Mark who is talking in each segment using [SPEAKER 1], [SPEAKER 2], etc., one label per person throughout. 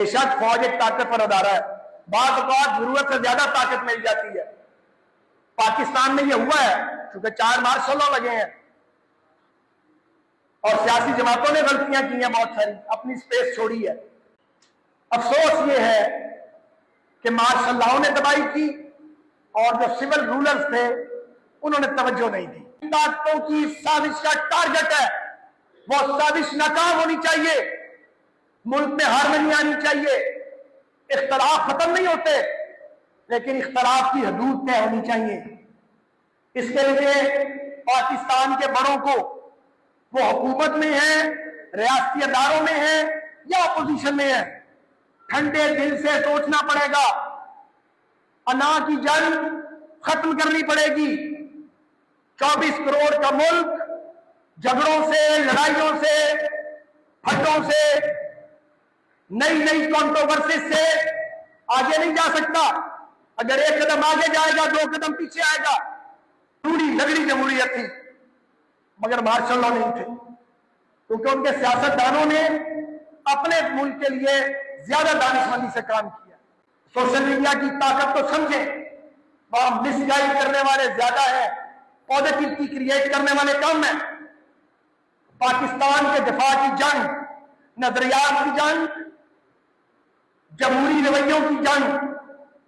[SPEAKER 1] बेशक फौज एक ताकतवर अदारा है, बात जरूरत से ज्यादा ताकत मिल जाती है। पाकिस्तान में यह हुआ है क्योंकि 4 मार्शल लॉ लगे हैं और सियासी जमातों ने गलतियां की हैं, बहुत सारी अपनी स्पेस छोड़ी है। अफसोस ये है कि मार्शल लॉ ने तबाही की और जो सिविल रूलर्स थे उन्होंने तवज्जो नहीं दी। ताकतों की साजिश का टारगेट है, वो साजिश नाकाम होनी चाहिए, मुल्क में हारमनी आनी चाहिए। इख्तलाफ खत्म नहीं होते लेकिन इख्तलाफ की हदूद तय होनी चाहिए। इसके लिए पाकिस्तान के बड़ों को, वो हुकूमत में है, रियासती अदारों में है या अपोजिशन में है, ठंडे दिल से सोचना पड़ेगा। अना की जंग खत्म करनी पड़ेगी। 24 करोड़ का मुल्क झगड़ों से, लड़ाइयों से, फटों से, नई कॉन्ट्रोवर्सीज से आगे नहीं जा सकता। अगर एक कदम आगे जाएगा 2 कदम पीछे आएगा। पूरी लगड़ी जमहूरियत थी मगर मार्शल लॉ नहीं थे, क्योंकि उनके सियासतदानों ने अपने मुल्क के लिए ज्यादा दानिशमंदी से काम किया। सोशल मीडिया की ताकत तो समझे, वहां मिसगाइड करने वाले ज्यादा है, पॉजिटिविटी क्रिएट करने वाले कम है। पाकिस्तान के दिफा की जंग, नजरियात की जंग, जमहूरी रवैयों की जंग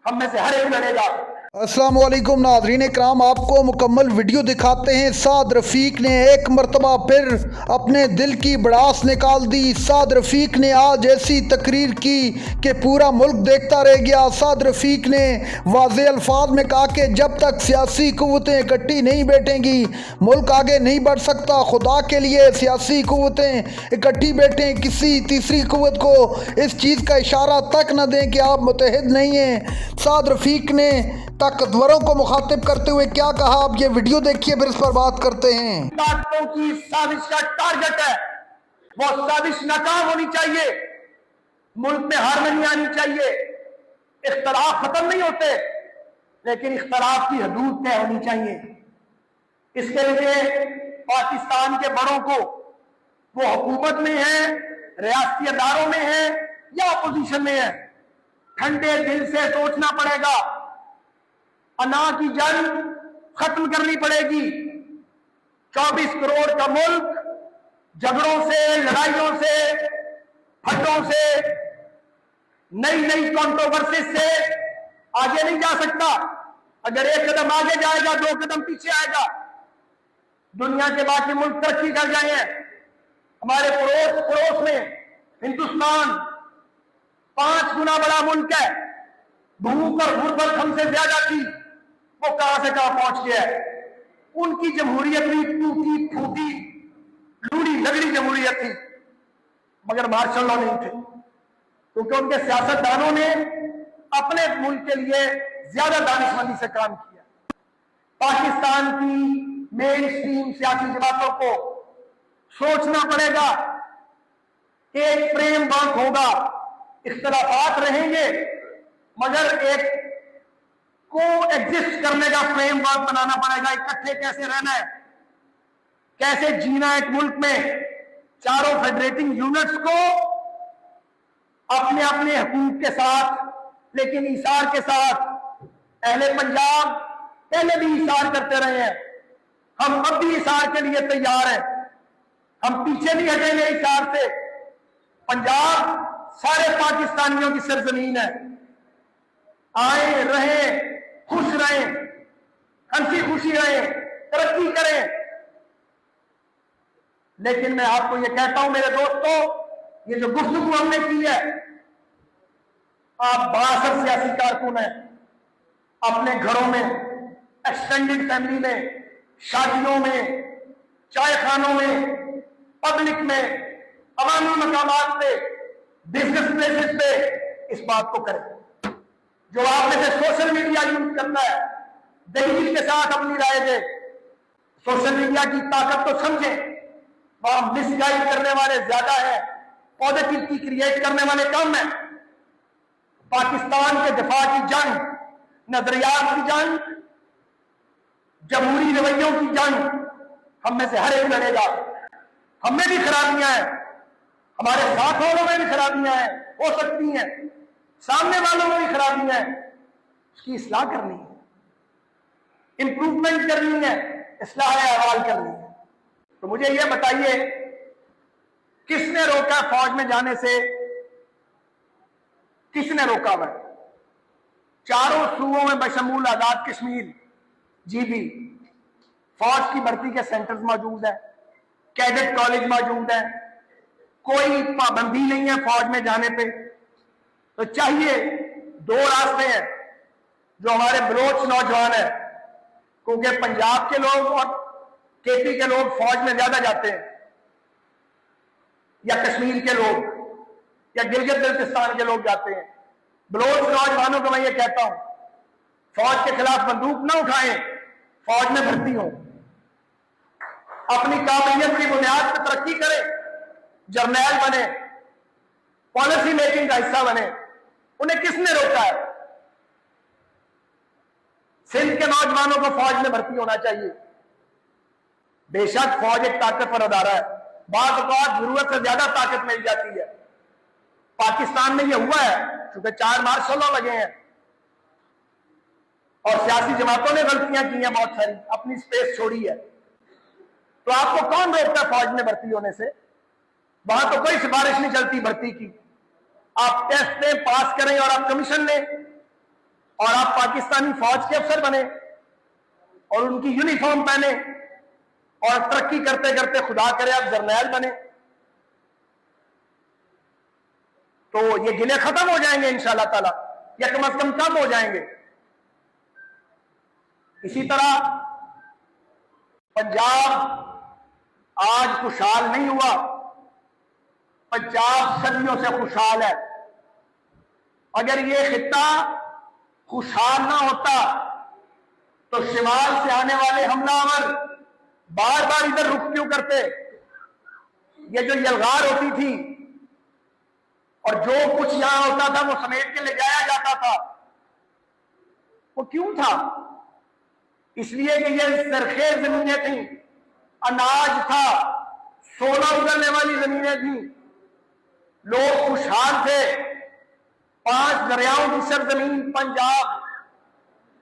[SPEAKER 1] हम में से हर एक लड़ेगा।
[SPEAKER 2] अस्सलाम वालेकुम नाज़रीन इकराम, आपको मुकम्मल वीडियो दिखाते हैं। साद रफ़ीक ने एक मरतबा फिर अपने दिल की भड़ास निकाल दी। साद रफ़ीक ने आज ऐसी तकरीर की कि पूरा मुल्क देखता रह गया। साद रफ़ीक ने वाज़े अल्फाज में कहा कि जब तक सियासी क़ुव्वतें इकट्ठी नहीं बैठेंगी मुल्क आगे नहीं बढ़ सकता। खुदा के लिए सियासी क़ुव्वतें इकट्ठी बैठें, किसी तीसरी क़ुव्वत को इस चीज़ का इशारा तक न दें कि आप मुतहद नहीं हैं। साद रफ़ीक ने ताकतवरों को मुखातिब करते हुए क्या कहा, आप ये वीडियो देखिए फिर इस पर बात करते हैं।
[SPEAKER 1] ताकतों की साजिश का टारगेट है, वो साजिश नाकाम होनी चाहिए, मुल्क में हारमनी आनी चाहिए। इख्तलाफ खत्म नहीं होते लेकिन इख्तलाफ की हदूद तय होनी चाहिए। इसके लिए पाकिस्तान के बड़ों को, वो हुकूमत में है, रियासती अदारों में है या अपोजिशन में है, ठंडे दिल से सोचना पड़ेगा। अना की जंग खत्म करनी पड़ेगी। 24 करोड़ का मुल्क झगड़ों से, लड़ाइयों से, फटों से, नई कॉन्ट्रोवर्सीज से आगे नहीं जा सकता। अगर एक कदम आगे जाएगा 2 कदम पीछे आएगा। दुनिया के बाकी मुल्क तरक्की कर गए हैं, हमारे पड़ोस में हिंदुस्तान 5 गुना बड़ा मुल्क है। भूख और गुर्बत हमसे ज्यादा थी, वो कहां से कहां पहुंच गया है। उनकी जमहूरियत भी टूटी फूटी लूड़ी लगड़ी जमहूरियत थी मगर मार्शल लॉ नहीं थे, क्योंकि उनके सियासतदानों ने अपने मुल्क के लिए ज्यादा दानिशमंदी से काम किया। पाकिस्तान की मेन स्ट्रीम सियासी जमातों को सोचना पड़ेगा कि एक फ्रेम वर्क होगा, इख्तलाफात रहेंगे मगर एक को एग्जिस्ट करने का फ्रेमवर्क बनाना पड़ेगा। इकट्ठे कैसे रहना है, कैसे जीना एक मुल्क में। चारों फेडरेटिंग यूनिट्स को अपने अपने हुकूक के साथ, लेकिन इसार के साथ। अहले पंजाब पहले भी इसार करते रहे हैं, हम अब भी इसार के लिए तैयार हैं, हम पीछे नहीं हटेंगे इसार से। पंजाब सारे पाकिस्तानियों की सरजमीन है, आए रहें, खुश रहें, हंसी खुशी रहें, तरक्की करें। लेकिन मैं आपको ये कहता हूं मेरे दोस्तों, ये जो गुफ्तगू हमने की है, आप 62 सियासी कारकुन हैं, अपने घरों में, एक्सटेंडेड फैमिली में, शादियों में, चाय खानों में, पब्लिक में, अवामी मकामात पे, बिजनेस प्लेसेस पे इस बात को करें। जो आप में से सोशल मीडिया यूज करता है, दलील के साथ अपनी राय दे। सोशल मीडिया की ताकत तो समझे, वहां मिसगाइड करने वाले ज्यादा है, पॉजिटिविटी क्रिएट करने वाले कम है। पाकिस्तान के दिफा की जंग, नजरियात की जंग, जमहूरी रवैयों की जंग हम में से हर एक लड़ेगा। हमें भी खराबियां हैं, हमारे साथ वालों में भी खराबियां हैं, ہو سکتی ہیں، سامنے والوں میں بھی خرابیاں ہیں، اس کی اصلاح کرنی ہے، امپروومنٹ کرنی ہے، اصلاح احوال کرنی ہے۔ تو مجھے یہ بتائیے کس نے روکا فوج میں جانے سے؟ کس نے روکا ہوا؟ چاروں صوبوں میں بشمول آزاد کشمیر جی بھی فوج کی بھرتی کے سینٹرز موجود ہیں، کیڈٹ کالج موجود ہیں، کوئی پابندی نہیں ہے فوج میں جانے پہ۔ تو چاہیے، دو راستے ہیں جو ہمارے بلوچ نوجوان ہیں، کیونکہ پنجاب کے لوگ اور کے پی کے لوگ فوج میں زیادہ جاتے ہیں، یا کشمیر کے لوگ یا گلگت بلتستان کے لوگ جاتے ہیں۔ بلوچ نوجوانوں کو میں یہ کہتا ہوں، فوج کے خلاف بندوق نہ اٹھائیں، فوج میں بھرتی ہوں، اپنی قابلیت کی بنیاد پر ترقی کریں، جرنیل بنے، پالیسی میکنگ کا حصہ بنے۔ انہیں کس نے روکا ہے؟ سندھ کے نوجوانوں کو فوج میں بھرتی ہونا چاہیے۔ بے شک فوج ایک طاقتور ادارہ ہے، بعض اوقات ضرورت سے زیادہ طاقت مل جاتی ہے۔ پاکستان میں یہ ہوا ہے، چونکہ 4 مارشل لا لگے ہیں اور سیاسی جماعتوں نے غلطیاں کی ہیں بہت ساری، اپنی سپیس چھوڑی ہے۔ تو آپ کو کون روکتا ہے فوج میں بھرتی ہونے سے؟ وہاں تو کوئی سفارش نہیں چلتی بھرتی کی۔ آپ ٹیسٹ دیں، پاس کریں اور آپ کمیشن لیں اور آپ پاکستانی فوج کے افسر بنے اور ان کی یونیفارم پہنے اور ترقی کرتے کرتے خدا کرے آپ جرنیل بنے، تو یہ گلے ختم ہو جائیں گے انشاءاللہ تعالی، یا کم از کم کم ہو جائیں گے۔ اسی طرح پنجاب آج خوشحال نہیں ہوا، پنجاب صدیوں سے خوشحال ہے۔ اگر یہ خطہ خوشحال نہ ہوتا تو شمال سے آنے والے حملہ آور بار بار ادھر رخ کیوں کرتے؟ یہ جو یلغار ہوتی تھی اور جو کچھ یہاں ہوتا تھا وہ سمیٹ کے لے جایا جاتا تھا، وہ کیوں تھا؟ اس لیے کہ یہ زرخیز زمینیں تھیں، اناج تھا، سونا اگلنے والی زمینیں تھیں، لوگ خوشحال تھے۔ 5 دریاؤں کی سرزمین پنجاب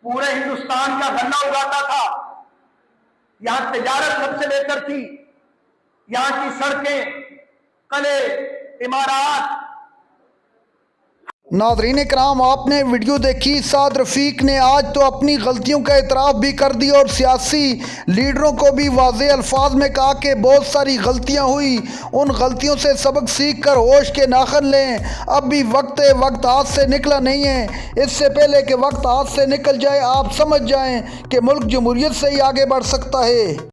[SPEAKER 1] پورے ہندوستان کا غلہ اگاتا تھا، یہاں تجارت سب سے بہتر تھی، یہاں کی سڑکیں، قلعے، عمارات۔
[SPEAKER 2] ناظرین کرام، آپ نے ویڈیو دیکھی، سعد رفیق نے آج تو اپنی غلطیوں کا اعتراف بھی کر دی اور سیاسی لیڈروں کو بھی واضح الفاظ میں کہا کہ بہت ساری غلطیاں ہوئی، ان غلطیوں سے سبق سیکھ کر ہوش کے ناخن لیں۔ اب بھی وقت ہاتھ سے نکلا نہیں ہے، اس سے پہلے کہ وقت ہاتھ سے نکل جائے آپ سمجھ جائیں کہ ملک جمہوریت سے ہی آگے بڑھ سکتا ہے۔